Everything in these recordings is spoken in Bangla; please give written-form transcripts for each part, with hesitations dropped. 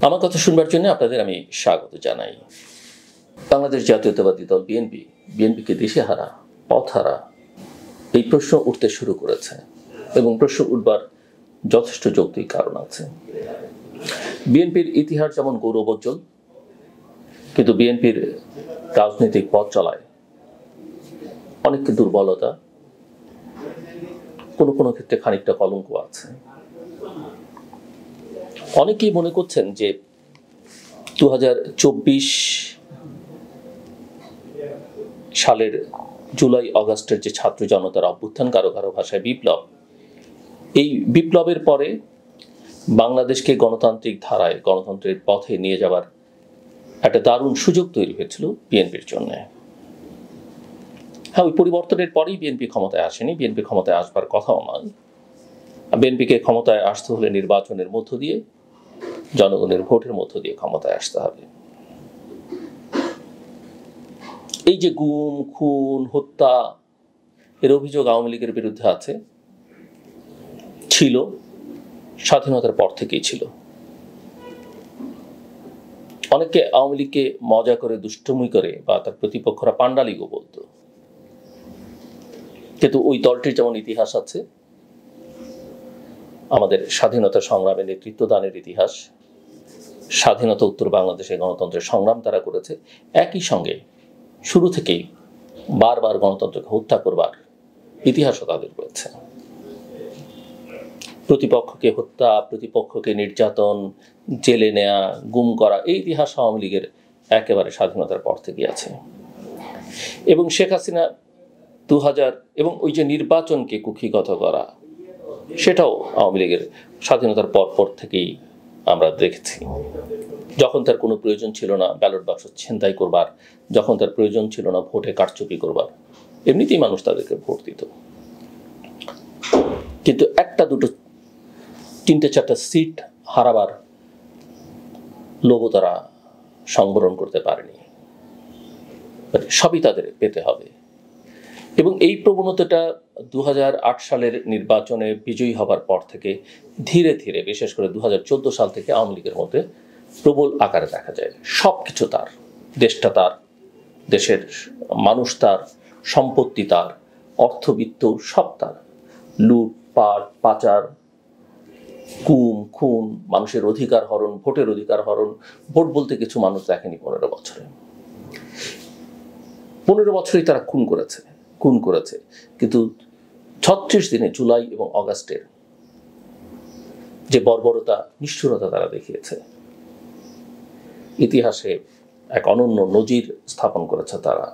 আমার কথা শুনবার জন্য আপনাদের আমি স্বাগত জানাই। বাংলাদেশ জাতীয়তাবাদী দল বিএনপিকে দিশেহারা, পথহারা এই প্রশ্ন উঠতে শুরু করেছে এবং প্রশ্ন উঠবার যথেষ্ট যৌক্তিক কারণ আছে। বিএনপির ইতিহাস যেমন গৌরবোজ্জ্বল, কিন্তু বিএনপির রাজনৈতিক পথ চলায় অনেক দুর্বলতা, কোনো কোনো ক্ষেত্রে খানিকটা কলঙ্ক আছে। অনেকেই মনে করছেন যে 2024 সালের জুলাই অগাস্টের যে ছাত্র জনতার অভ্যুত্থান, কারো কারো ভাষায় বিপ্লব, এই বিপ্লবের পরে বাংলাদেশকে গণতান্ত্রিক ধারায়, গণতন্ত্রের পথে নিয়ে যাবার একটা দারুণ সুযোগ তৈরি হয়েছিল বিএনপির জন্য। হ্যাঁ, ওই পরিবর্তনের পরেই বিএনপি ক্ষমতায় আসেনি, বিএনপি ক্ষমতায় আসবার কথাও নয়। বিএনপিকে ক্ষমতায় আসতে হলে নির্বাচনের মধ্য দিয়ে, জনগণের ভোটের মধ্য দিয়ে ক্ষমতায় আসতে হবে। এই যে গুম, খুন, হত্যা, এর অভিযোগ আওয়ামী লীগের বিরুদ্ধে আছে, ছিল, স্বাধীনতার পর থেকেই ছিল। অনেকে আওয়ামী লীগকে মজা করে, দুষ্টুমি করে বা তার প্রতিপক্ষরা পান্ডালিগও বলতো, কিন্তু ওই দলটির যেমন ইতিহাস আছে, আমাদের স্বাধীনতা সংগ্রামে নেতৃত্ব দানের ইতিহাস, স্বাধীনতা উত্তর বাংলাদেশে গণতন্ত্রের সংগ্রাম তারা করেছে, একই সঙ্গে শুরু থেকেই বারবার গণতন্ত্রকে হত্যা করবার ইতিহাসও তাদের রয়েছে। প্রতিপক্ষকে হত্যা, প্রতিপক্ষকে নির্যাতন, জেলে নেয়া, গুম করা, এই ইতিহাস আওয়ামী লীগের একেবারে স্বাধীনতার পর থেকে আছে। এবং শেখ হাসিনা 2000 এবং ওই যে নির্বাচনকে কুক্ষিগত করা, সেটাও আওয়ামী লীগের স্বাধীনতার পর থেকেই আমরা দেখেছি। যখন তার কোনো প্রয়োজন ছিল না ব্যালট বাক্স ছিনতাই করবার, যখন তার প্রয়োজন ছিল না ভোটে কারচুপি করবার, এমনিতেই মানুষ তাদেরকে ভোট দিত। কিন্তু একটা দুটো 3-4টা সিট হারাবার লোভও তারা সংবরণ করতে পারেনি। সবই তাদের পেতে হবে। এবং এই প্রবণতাটা 2008 সালের নির্বাচনে বিজয়ী হবার পর থেকে ধীরে ধীরে, বিশেষ করে 2014 সাল থেকে আওয়ামী লীগের মধ্যে প্রবল আকারে দেখা যায়। সব কিছু তার, দেশটা তার, দেশের মানুষ তার, সম্পত্তি তার, অর্থবিত্ত সব তার। লুটপাট, পাচার, গুম, খুন, মানুষের অধিকার হরণ, ভোটের অধিকার হরণ। ভোট বলতে কিছু মানুষ দেখেনি 15 বছরে। 15 বছরেই তারা খুন করেছে। কিন্তু 36 দিনে, জুলাই এবং অগাস্টের যে বর্বরতা, নিষ্ঠুরতা তারা দেখিয়েছে, ইতিহাসে এক অনন্য নজির স্থাপন করেছে তারা।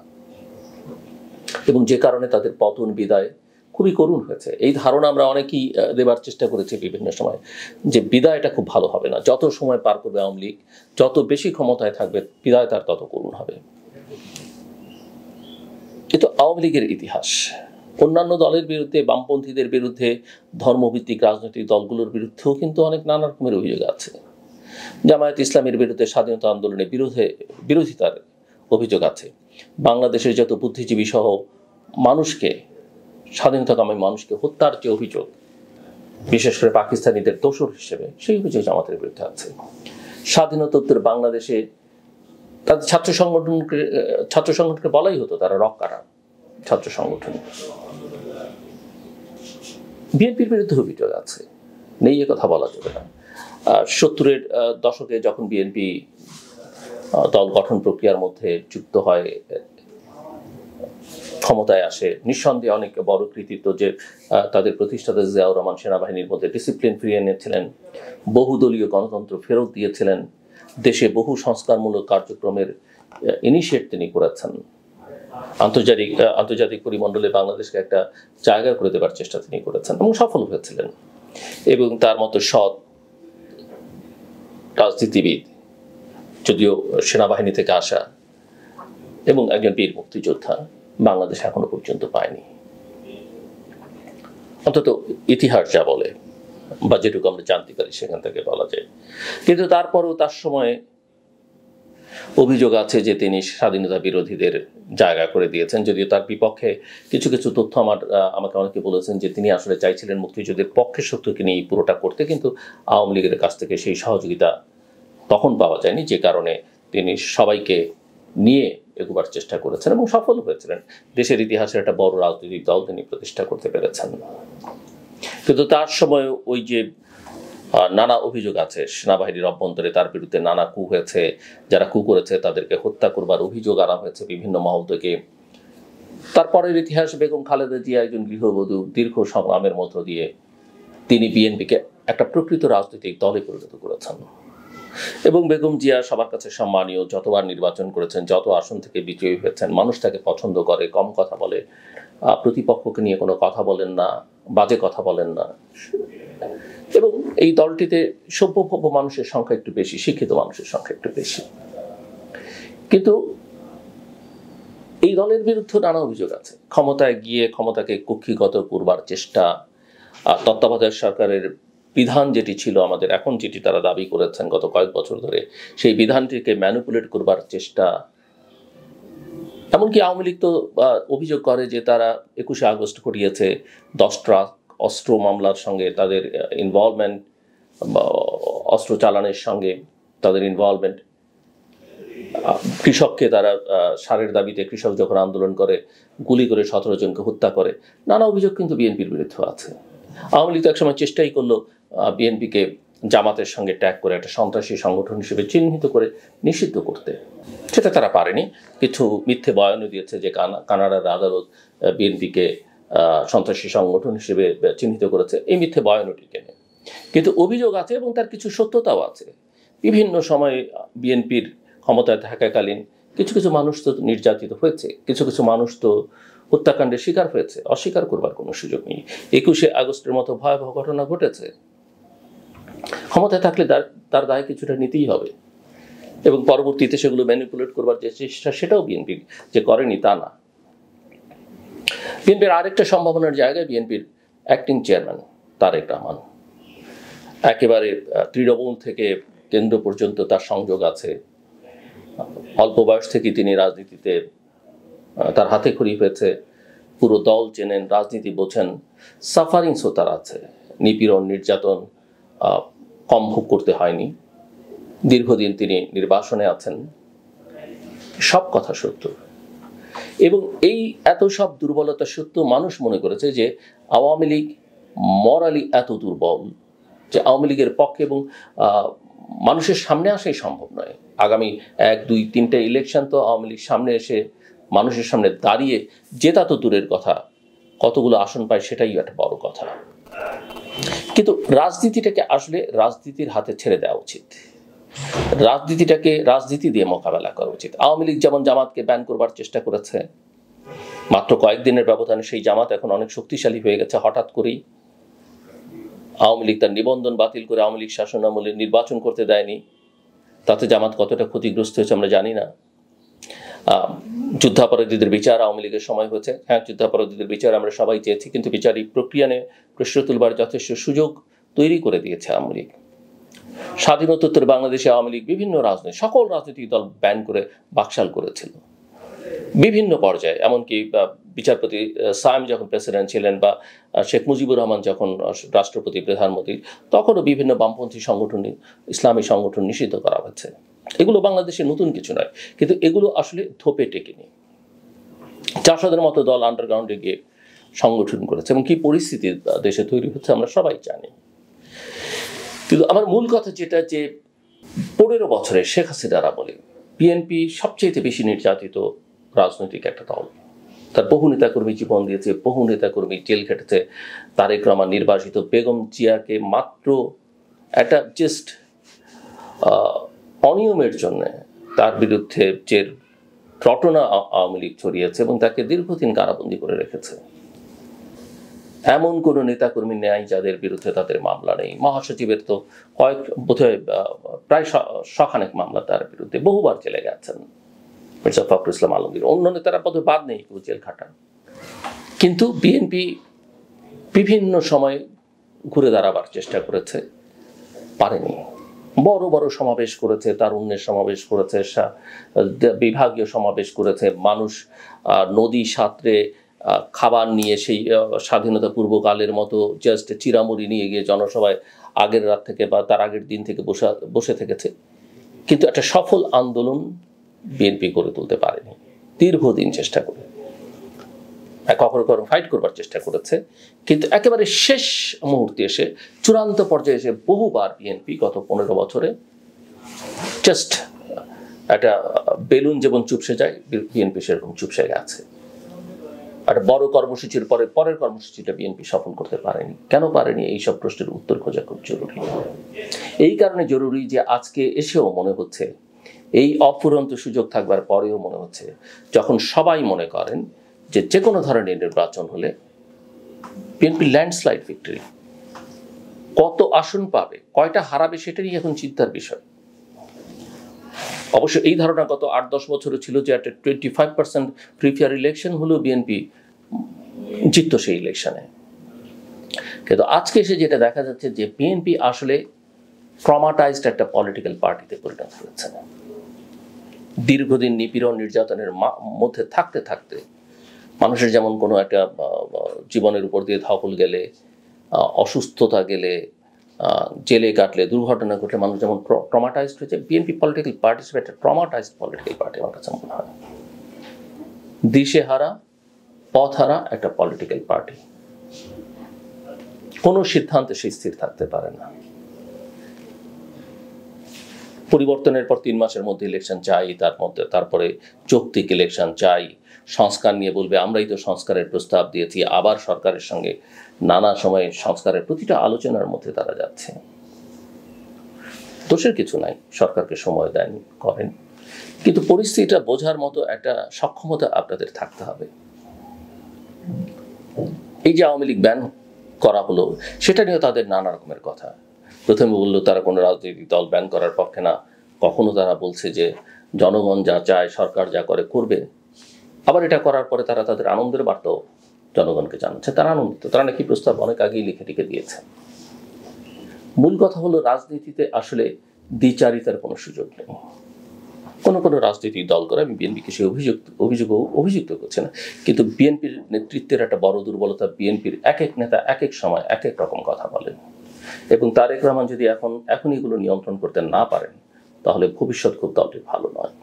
এবং যে কারণে তাদের পতন, বিদায় খুবই করুণ হয়েছে। এই ধারণা আমরা অনেকেই দেবার চেষ্টা করেছি বিভিন্ন সময়, যে বিদায়টা খুব ভালো হবে না। যত সময় পার করবে আওয়ামী লীগ, যত বেশি ক্ষমতায় থাকবে, বিদায় তার তত করুণ হবে। কিন্তু আওয়ামী লীগের ইতিহাস অন্যান্য দলের বিরুদ্ধে, বামপন্থীদের বিরুদ্ধে, ধর্মভিত্তিক রাজনৈতিক দলগুলোর বিরুদ্ধেও কিন্তু অনেক নানা রকমের অভিযোগ আছে। জামায়াত ইসলামের বিরুদ্ধে স্বাধীনতা আন্দোলনের বিরোধিতার অভিযোগ আছে। বাংলাদেশের যত বুদ্ধিজীবী সহ মানুষকে, স্বাধীনতাকামী মানুষকে হত্যার যে অভিযোগ, বিশেষ করে পাকিস্তানিদের দোসর হিসেবে, সেই অভিযোগ জামাতের বিরুদ্ধে আছে। স্বাধীনতোত্তর বাংলাদেশে তাদের ছাত্র সংগঠনকে বলাই হতো তারা রক্কারা ছাত্র সংগঠন। বিএনপির বিরুদ্ধে অভিযোগ আছে, নেই এ কথা বলা যাবে না। 70-এর দশকে যখন বিএনপি দল গঠন প্রক্রিয়ার মধ্যে যুক্ত হয়, ক্ষমতায় আসে, নিঃসন্দেহে অনেক বড় কৃতিত্ব যে তাদের প্রতিষ্ঠাতা জিয়াউর রহমান সেনাবাহিনীর মধ্যে ডিসিপ্লিন ফিরিয়ে এনেছিলেন, বহুদলীয় গণতন্ত্র ফেরত দিয়েছিলেন, দেশে বহু সংস্কারমূলক কার্যক্রমের ইনিশিয়েট তিনি করেছেন, আন্তর্জাতিক পরিমণ্ডলে বাংলাদেশকে একটা জায়গা করে দেবার চেষ্টা তিনি করেছেন এবং সফল হয়েছিলেন। এবং তার মতো সৎ রাজনীতিবিদ, যদিও সেনাবাহিনী থেকে আসা এবং একজন বীর মুক্তিযোদ্ধা, বাংলাদেশ এখনো পর্যন্ত পায়নি। অন্তত ইতিহাস যা বলে বা যেটুকু আমরা জানতে পারি সেখান থেকে বলা যায়। কিন্তু তারপরেও তার সময় অভিযোগ আছে যে তিনি স্বাধীনতা বিরোধীদের জায়গা করে দিয়েছেন, যদিও তার বিপক্ষে কিছু কিছু তথ্য আমাকে অনেকে বলেছেন যে তিনি আসলে চাইছিলেন মুক্তিযুদ্ধের পক্ষে শক্তিকে নিয়ে পুরোটা করতে, কিন্তু আওয়ামী লীগের কাছ থেকে সেই সহযোগিতা তখন পাওয়া যায়নি, যে কারণে তিনি সবাইকে নিয়ে এগোবার চেষ্টা করেছেন এবং সফল হয়েছিলেন। দেশের ইতিহাসের একটা বড় রাজনৈতিক দল তিনি প্রতিষ্ঠা করতে পেরেছেন। কিন্তু তার সময় ওই যে নানা অভিযোগ আছে, সেনাবাহিনীর অভ্যন্তরে তার বিরুদ্ধে নানা কু হয়েছে, যারা কু করেছে তাদেরকে হত্যা করবার অভিযোগ আনা হয়েছে বিভিন্ন মহল থেকে। তারপরের ইতিহাস, বেগম খালেদা জিয়া একজন গৃহবধূ, দীর্ঘ সংগ্রামের মধ্য দিয়ে তিনি বিএনপিকে একটা প্রকৃত রাজনৈতিক দলে পরিণত করেছেন এবং বেগম জিয়া সবার কাছে সম্মানীয়, যতবার নির্বাচন করেছেন, যত আসন থেকে বিজয়ী হয়েছেন, মানুষ তাকে পছন্দ করে, কম কথা বলে, প্রতিপক্ষকে নিয়ে কোনো কথা বলেন না, বাজে কথা বলেন না। এবং এই দলটিতে সভ্য মানুষের সংখ্যা একটু বেশি, শিক্ষিত মানুষের সংখ্যা একটু বেশি। কিন্তু এই দলের বিরুদ্ধে নানা অভিযোগ আছে। ক্ষমতায় গিয়ে ক্ষমতাকে কক্ষিগত করবার চেষ্টা, তত্ত্বাবধায়ক সরকারের বিধান যেটি ছিল আমাদের, এখন যেটি তারা দাবি করেছেন গত কয়েক বছর ধরে, সেই বিধানটিকে ম্যানিপুলেট করবার চেষ্টা। এমনকি আওয়ামী লীগ তো অভিযোগ করে যে তারা 21শে আগস্ট ঘটিয়েছে, 10 ট্রাক অস্ত্র মামলার সঙ্গে তাদের ইনভলভমেন্ট, অস্ত্র চালানের সঙ্গে তাদের ইনভলভমেন্ট, কৃষককে তারা সারের দাবিতে কৃষক যখন আন্দোলন করে গুলি করে 17 জনকে হত্যা করে। নানা অভিযোগ কিন্তু বিএনপির বিরুদ্ধে আছে। আওয়ামী লীগ তো একসময় চেষ্টাই করলো বিএনপিকে জামাতের সঙ্গে ট্যাগ করে একটা সন্ত্রাসী সংগঠন হিসেবে চিহ্নিত করে নিষিদ্ধ করতে, সেটা তারা পারেনি। কিছু মিথ্যে বয়ানও দিয়েছে যে কানাডার আদালত বিএনপিকে সন্ত্রাসী সংগঠন হিসেবে চিহ্নিত করেছে, এই মিথ্যে বয়ানও টিকে নেই। কিন্তু অভিযোগ আছে এবং তার কিছু সত্যতাও আছে। বিভিন্ন সময় বিএনপির ক্ষমতায় থাকাকালীন কিছু কিছু মানুষ তো নির্যাতিত হয়েছে, কিছু কিছু মানুষ তো হত্যাকাণ্ডের শিকার হয়েছে, অস্বীকার করবার কোনো সুযোগ নেই। 21শে আগস্টের মতো ভয়াবহ ঘটনা ঘটেছে। ক্ষমতায় থাকলে তার দায় কিছুটা নিতেই হবে এবং পরবর্তীতে সেগুলো ম্যানিপুলেট করবার যে চেষ্টা, সেটাও বিএনপি যে করেনি তা না। বিএনপির আরেকটা সম্ভাবনার জায়গায় বিএনপির অ্যাক্টিং চেয়ারম্যান তারেক রহমান, একেবারে তৃণমূল থেকে কেন্দ্র পর্যন্ত তার সংযোগ আছে। অল্প বয়স থেকে তিনি রাজনীতিতে তার হাতে খড়ি হয়েছে, পুরো দল চেনেন, রাজনীতি বোঝেন, সাফারিংসও তার আছে, নিপীড়ন নির্যাতন কম ভোগ করতে হয়নি, দীর্ঘদিন তিনি নির্বাসনে আছেন। সব কথা সত্য এবং এই এত সব দুর্বলতা সত্ত্বেও মানুষ মনে করেছে যে আওয়ামী লীগ মরালি এত দুর্বল যে আওয়ামী লীগের পক্ষে এবং মানুষের সামনে আসাই সম্ভব নয়। আগামী 1, 2, 3টে ইলেকশন তো আওয়ামী লীগ সামনে এসে মানুষের সামনে দাঁড়িয়ে জেতা তো দূরের কথা, কতগুলো আসন পায় সেটাই একটা বড় কথা। কিন্তু রাজনীতিটাকে আসলে রাজনীতির হাতে ছেড়ে দেওয়া উচিত, রাজনীতিটাকে রাজনীতি দিয়ে মোকাবেলা করা উচিত। আওয়ামী লীগ যেমন জামাতকে ব্যান করবার চেষ্টা করেছে, মাত্র কয়েকদিনের ব্যবধানে সেই জামাত এখন অনেক শক্তিশালী হয়ে গেছে। হঠাৎ করেই আওয়ামী লীগ তার নিবন্ধন বাতিল করে আওয়ামী লীগ শাসনামলে নির্বাচন করতে দেয়নি, তাতে জামাত কতটা ক্ষতিগ্রস্ত হয়েছে আমরা জানি না। যুদ্ধাপরাধীদের বিচার আওয়ামী লীগের সময় হয়েছে, হ্যাঁ যুদ্ধাপরাধীদের বিচার আমরা সবাই চেয়েছি, কিন্তু বিচারিক প্রক্রিয়া নিয়ে প্রশ্ন তুলবার যথেষ্ট সুযোগ তৈরি করে দিয়েছে আওয়ামী লীগ। স্বাধীনোত্তর বাংলাদেশে আওয়ামী লীগ বিভিন্ন সকল রাজনৈতিক দল ব্যান করে বাকশাল করেছিল বিভিন্ন পর্যায়ে। এমনকি বিচারপতি সায়েম যখন প্রেসিডেন্ট ছিলেন বা শেখ মুজিবুর রহমান যখন রাষ্ট্রপতি প্রধানমন্ত্রী, তখনও বিভিন্ন বামপন্থী সংগঠন, ইসলামী সংগঠন নিষিদ্ধ করা হয়েছে। এগুলো বাংলাদেশে নতুন কিছু নয়, কিন্তু এগুলো আসলে ধোপে টেকেনি। জাসদের মতো দল আন্ডারগ্রাউন্ডে গিয়ে সংগঠন করেছে এবং কি পরিস্থিতি দেশে তৈরি হচ্ছে আমরা সবাই জানি। কিন্তু আমার মূল কথা যেটা, যে 15 বছরে শেখ হাসিনার আমলে বিএনপি সবচেয়ে বেশি নির্যাতিত রাজনৈতিক একটা দল। তার বহু নেতাকর্মী জীবন দিয়েছে, বহু নেতাকর্মী জেল খেটেছে। তারেক রহমান নির্বাসিত, বেগম জিয়াকে মাত্র একটা জাস্ট অনিয়মের জন্য তার বিরুদ্ধে যে রটনা আওয়ামী লীগ ছড়িয়েছে এবং তাকে দীর্ঘদিন কারাবন্দী করে রেখেছে। এমন কোনো নেতাকর্মী নেই যাদের বিরুদ্ধে তাদের মামলা নেই। মহাসচিবের তো বোধহয় প্রায় শখানেক মামলা তার বিরুদ্ধে, বহুবার জেলে গেছেন। মির্জা ফখরুল ইসলাম আলমগীর, অন্য নেতারা বোধহয় বাদ নেই কেউ জেল খাটান। কিন্তু বিএনপি বিভিন্ন সময় ঘুরে দাঁড়াবার চেষ্টা করেছে, পারেনি। বড় বড় সমাবেশ করেছে, তারুণ্যের সমাবেশ করেছে, বিভাগীয় সমাবেশ করেছে, মানুষ নদী সাঁতরে খাবার নিয়ে সেই স্বাধীনতা পূর্বকালের মতো জাস্ট চিরামুড়ি নিয়ে গিয়ে জনসভায় আগের রাত থেকে বা তার আগের দিন থেকে বসে থেকেছে। কিন্তু একটা সফল আন্দোলন বিএনপি গড়ে তুলতে পারেনি, দীর্ঘদিন চেষ্টা করে কখনো কখনো ফাইট করবার চেষ্টা করেছে, কিন্তু একেবারে শেষ মুহূর্তে এসে চূড়ান্ত পর্যায়ে এসে বহুবার বিএনপি গত 15 বছরে জাস্ট একটা বেলুন যেমন চুপসে যায়, বিএনপি সেরকম চুপসে গেছে। একটা বড় কর্মসূচির পরের কর্মসূচিটা বিএনপি সফল করতে পারেনি। কেন পারেনি, এইসব প্রশ্নের উত্তর খোঁজা খুব জরুরি। এই কারণে জরুরি যে আজকে এসেও মনে হচ্ছে, এই অফুরন্ত সুযোগ থাকবার পরেও মনে হচ্ছে, যখন সবাই মনে করেন যে কোনো ধরনের নির্বাচন হলে বিএনপি ল্যান্ডস্লাইড ভিক্টরি, কত আসন পাবে, কয়টা হারাবে, সেটারই এখন চিন্তার বিষয়। অবশ্য এই ধারণা গত 8-10 বছরে ছিল যে একটা 25% প্রিফেয়ার ইলেকশন হলেও বিএনপি জিতত সেই ইলেকশনে। কিন্তু আজকে এসে যেটা দেখা যাচ্ছে যে বিএনপি আসলে ট্রমাটাইজড একটা পলিটিক্যাল পার্টিতে পরিণত হয়েছে। দীর্ঘদিন নিপীড়ন নির্যাতনের মধ্যে থাকতে থাকতে মানুষের যেমন কোনো একটা জীবনের উপর দিয়ে ধকল গেলে, অসুস্থতা গেলে, জেলে কাটলে, দুর্ঘটনা ঘটলে মানুষ যেমন ট্রমাটাইজড হয়েছে, বিএনপি পলিটিক্যাল পার্টি হিসেবে একটা ট্রমাটাইজড পলিটিক্যাল পার্টি আমার কাছে মনে হয়। দিশেহারা, পথহারা একটা পলিটিক্যাল পার্টি, কোনো সিদ্ধান্তে সে স্থির থাকতে পারে না। পরিবর্তনের পর 3 মাসের মধ্যে ইলেকশন চাই, তারপরে যৌক্তিক ইলেকশন চাই, সংস্কার নিয়ে বলবে আমরাই তো সংস্কারের প্রস্তাব দিয়েছি, আবার সরকারের সঙ্গে নানা সময়ে সংস্কারের প্রতিটা আলোচনার মধ্যে তারা যাচ্ছে। দোষের কিছু নাই, সরকারকে সময় দেন, করেন, কিন্তু পরিস্থিতিটা বোঝার মতো একটা সক্ষমতা আপনাদের থাকতে হবে। এই যে আওয়ামী লীগ ব্যান করা হলো, সেটা নিয়ে তাদের নানা রকমের কথা। প্রথমে বললো তারা কোনো রাজনৈতিক দল ব্যান করার পক্ষে না, কখনো তারা বলছে যে জনগণ যা চায় সরকার যা করে করবে। আবার এটা করার পরে তারা তাদের আনন্দের বার্তাও জনগণকে জানাচ্ছে, তারা আনন্দিত, তারা নাকি প্রস্তাব অনেক আগেই লিখে দিয়েছে। মূল কথা হলো রাজনীতিতে আসলে দ্বিচারিতার কোনো সুযোগ নেই। কোনো রাজনৈতিক দল করে, আমি বিএনপিকে সে অভিযুক্ত করছে না, কিন্তু বিএনপির নেতৃত্বের একটা বড় দুর্বলতা, বিএনপির এক এক নেতা এক এক সময় এক এক রকম কথা বলেন, এবং তারেক রহমান যদি এখন এগুলো নিয়ন্ত্রণ করতে না পারেন, তাহলে ভবিষ্যৎ খুব দলটি ভালো নয়।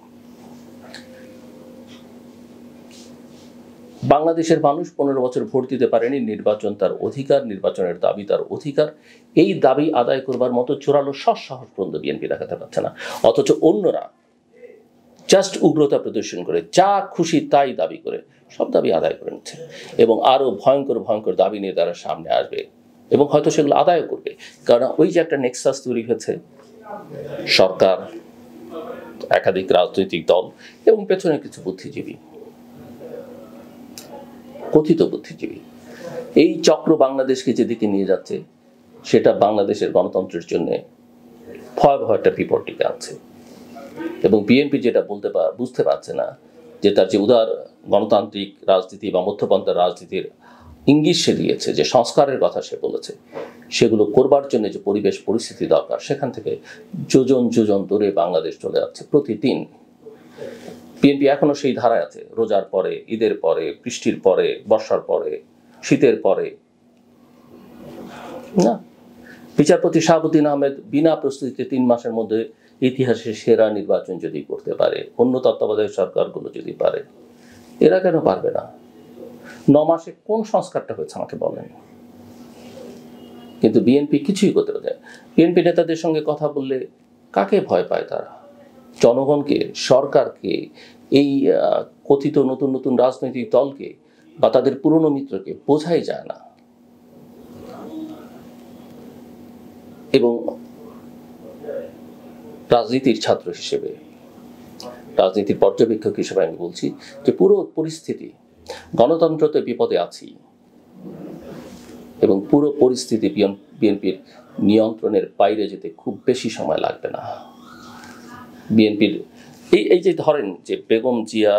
বাংলাদেশের মানুষ 15 বছর ভোট দিতে পারেনি, নির্বাচন তার অধিকার, নির্বাচনের দাবি তার অধিকার। এই দাবি আদায় করবার মতো চূড়ালো সাহস পর্যন্ত বিএনপি দেখাতে পারছে না, অথচ অন্যরা জাস্ট উগ্রতা প্রদর্শন করে যা খুশি তাই দাবি করে সব দাবি আদায় করে নিচ্ছে, এবং আরো ভয়ঙ্কর দাবি নিয়ে তারা সামনে আসবে, এবং হয়তো সেগুলো আদায়ও করবে। কারণ ওই যে একটা নেক্সাস তৈরি হয়েছে, সরকার, একাধিক রাজনৈতিক দল এবং পেছনে কিছু বুদ্ধিজীবী, কথিত বুদ্ধিজীবী, এই চক্র বাংলাদেশকে যেদিকে নিয়ে যাচ্ছে সেটা বাংলাদেশের গণতন্ত্রের জন্য ভয়াবহ একটা বিপদ ডেকে আনছে। এবং বিএনপি যেটা বুঝতে পারছে না, যে তার যে উদার গণতান্ত্রিক রাজনীতি বা মধ্যপন্থার রাজনীতির ইঙ্গিত সে দিয়েছে, যে সংস্কারের কথা সে বলেছে, সেগুলো করবার জন্য যে পরিবেশ পরিস্থিতি দরকার, সেখান থেকে যোজন দূরে বাংলাদেশ চলে যাচ্ছে প্রতিদিন। বিএনপি এখনো সেই ধারায় আছে, রোজার পরে, ঈদের পরে, বৃষ্টির পরে, বর্ষার পরে, শীতের পরে না। বিচারপতি শাহাবুদ্দিন আহমেদ বিনা প্রস্তুতিতে 3 মাসের মধ্যে ইতিহাসের সেরা নির্বাচন যদি করতে পারে, অন্য তত্ত্বাবধায়ক সরকারগুলো যদি পারে, এরা কেন পারবে না? 9 মাসে কোন সংস্কারটা হয়েছে আমাকে বলেন। কিন্তু বিএনপি কিছুই করতে পারে। বিএনপি নেতাদের সঙ্গে কথা বললে কাকে ভয় পায় তারা? জনগণকে, সরকারকে, এই কথিত নতুন রাজনৈতিক দলকে বা তাদের পুরনো মিত্রকে বোঝাই যায় না। এবং রাজনীতির ছাত্র হিসেবে, রাজনীতির পর্যবেক্ষক হিসেবে আমি বলছি যে পুরো পরিস্থিতি, গণতন্ত্রতে বিপদে আছি, এবং পুরো পরিস্থিতি বিএনপির নিয়ন্ত্রণের বাইরে যেতে খুব বেশি সময় লাগবে না। বিএনপির এই যে ধরেন যে বেগম জিয়া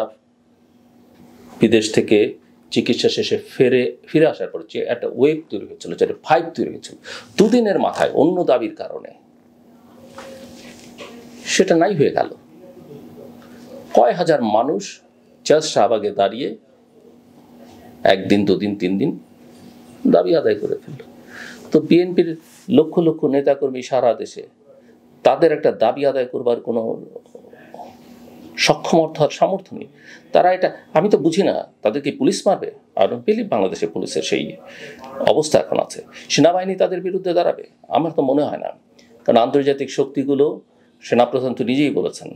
বিদেশ থেকে চিকিৎসা শেষে ফিরে আসার পর যে একটা ওয়েব তৈরি হয়েছিল, যেটা ভাইব তৈরি হয়েছিল 2 দিনের মাথায় অন্য দাবির কারণে, সেটা নাই হয়ে গেল। কয় হাজার মানুষ জাস্ট শাহবাগে দাঁড়িয়ে 1 দিন 2 দিন 3 দিন দাবি আদায় করে ফেলল। তো বিএনপির লক্ষ লক্ষ নেতাকর্মী সারা দেশে তাদের একটা দাবি আদায় করবার কোনো সক্ষমতা সামর্থ্য নেই। তারা এটা, আমি তো বুঝি না তাদেরকে পুলিশ মারবে? আই ডোন্ট বিলিভ বাংলাদেশের পুলিশের সেই অবস্থা এখন আছে। সেনাবাহিনী তাদের বিরুদ্ধে দাঁড়াবে? আমার তো মনে হয় না। কারণ আন্তর্জাতিক শক্তিগুলো, সেনাপ্রধান তো নিজেই বলেছেন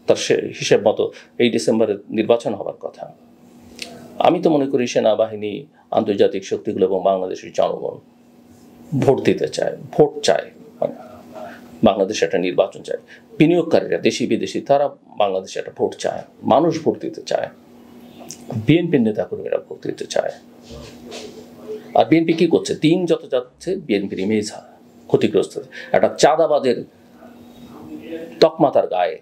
তার হিসেব মতো এই ডিসেম্বরে নির্বাচন হবার কথা। আমি তো মনে করি সেনাবাহিনী, আন্তর্জাতিক শক্তিগুলো এবং বাংলাদেশের জনগণ ভোট দিতে চায়, ভোট চায়, বাংলাদেশে একটা নির্বাচন চায়। বিনিয়োগকারীরা, দেশি বিদেশি, তারা বাংলাদেশে একটা ভোট চায়, মানুষ ভোট দিতে চায়, বিএনপির নেতাকর্মীরা ভোট দিতে চায়। আর বিএনপি কি করছে? দিন যত যাচ্ছে বিএনপির ইমেজ ক্ষতিগ্রস্ত, একটা চাঁদাবাজের তকমা তার গায়ে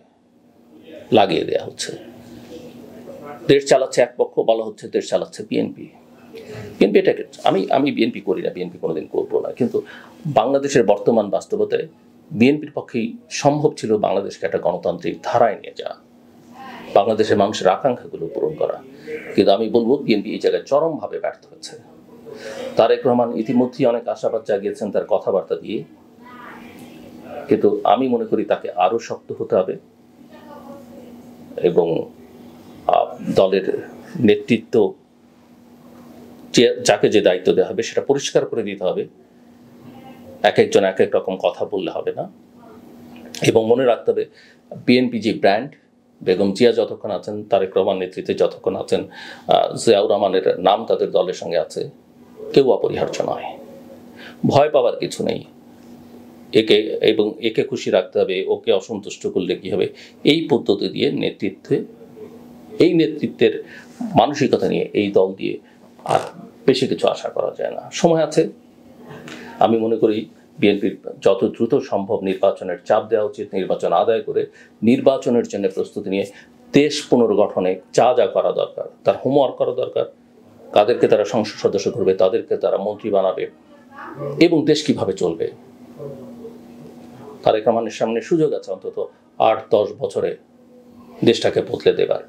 লাগিয়ে দেওয়া হচ্ছে। দেশ চালাচ্ছে এক পক্ষ, বলা হচ্ছে দেশ চালাচ্ছে বিএনপি। বিএনপি এটাকে, আমি বিএনপি করি না, বিএনপি কোনোদিন করবো না, কিন্তু বাংলাদেশের বর্তমান বাস্তবতায় বিএনপির পক্ষেই সম্ভব ছিল বাংলাদেশকে একটা গণতান্ত্রিক ধারায় নিয়ে যাওয়া, বাংলাদেশের মানুষের আকাঙ্ক্ষাগুলো পূরণ করা। কিন্তু আমি বলবো বিএনপি এই জায়গায় চরমভাবে ব্যর্থ হয়েছে। তারেক রহমান ইতিমধ্যেই অনেক আশাবাদ জাগিয়েছেন তার কথাবার্তা দিয়ে, কিন্তু আমি মনে করি তাকে আরো শক্ত হতে হবে এবং দলের নেতৃত্ব যাকে যে দায়িত্ব দেওয়া হবে সেটা পরিষ্কার করে দিতে হবে। এক একজন এক এক রকম কথা বললে হবে না। এবং মনে রাখতে হবে বিএনপি যে ব্র্যান্ড, বেগম জিয়া যতক্ষণ আছেন, তারেক রহমান নেতৃত্বে যতক্ষণ আছেন, জিয়াউর রহমানের নাম তাদের দলের সঙ্গে আছে, কেউ অপরিহার্য নয়। ভয় পাওয়ার কিছু নেই। একে খুশি রাখতে হবে, ওকে অসন্তুষ্ট করলে কি হবে, এই পদ্ধতি দিয়ে এই নেতৃত্বের মানসিকতা নিয়ে এই দল দিয়ে আর বেশি কিছু আশা করা যায় না। সময় আছে। আমি মনে করি বিএনপির যত দ্রুত সম্ভব নির্বাচনের চাপ দেওয়া উচিত, নির্বাচন আদায় করে নির্বাচনের জন্য প্রস্তুতি নিয়ে দেশ পুনর্গঠনে যা যা করা দরকার তার হোমওয়ার্ক করা দরকার। কাদেরকে তারা সংসদ সদস্য করবে, তাদেরকে তারা মন্ত্রী বানাবে, এবং দেশ কিভাবে চলবে। তারেক রহমানের সামনে সুযোগ আছে অন্তত 8-10 বছরে দেশটাকে বদলে দেবার।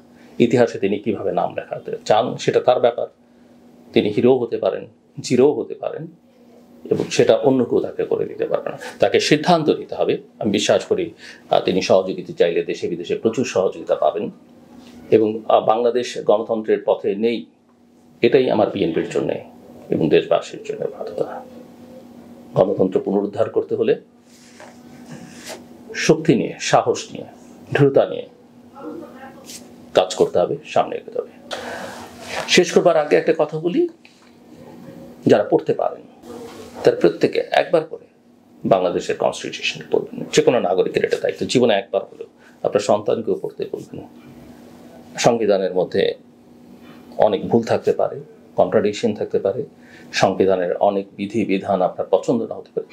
ইতিহাসে তিনি কিভাবে নাম লেখাতে চান সেটা তার ব্যাপার। তিনি হিরো হতে পারেন, জিরো হতে পারেন, এবং সেটা অন্য কেউ তাকে করে দিতে পারবে না। তাকে সিদ্ধান্ত নিতে হবে। আমি বিশ্বাস করি তিনি সহযোগিতা চাইলে দেশে বিদেশে প্রচুর সহযোগিতা পাবেন, এবং বাংলাদেশ গণতন্ত্রের পথে নেই, এটাই আমার বিএনপির জন্যে এবং দেশবাসীর জন্য বার্তা। গণতন্ত্র পুনরুদ্ধার করতে হলে শক্তি নিয়ে, সাহস নিয়ে, দৃঢ়তা নিয়ে কাজ করতে হবে, সামনে এগোতে হবে। শেষ করবার আগে একটা কথা বলি, যারা পড়তে পারেন তার প্রত্যেকে একবার করে বাংলাদেশের কনস্টিটিউশন পড়বেন। যে কোনো নাগরিকের এটা দায়িত্ব, জীবনে একবার হলেও আপনার সন্তানকেও পড়তে বলবেন। সংবিধানের মধ্যে অনেক ভুল থাকতে পারে, কন্ট্রাডিকশন থাকতে পারে, সংবিধানের অনেক বিধি বিধান আপনার পছন্দ না হতে পারে,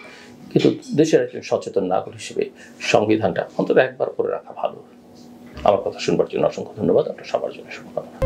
কিন্তু দেশের একজন সচেতন নাগরিক হিসেবে সংবিধানটা অন্তত একবার করে রাখা ভালো। আমার কথা শুনবার জন্য অসংখ্য ধন্যবাদ। আপনার সবার জন্য শুভকামনা।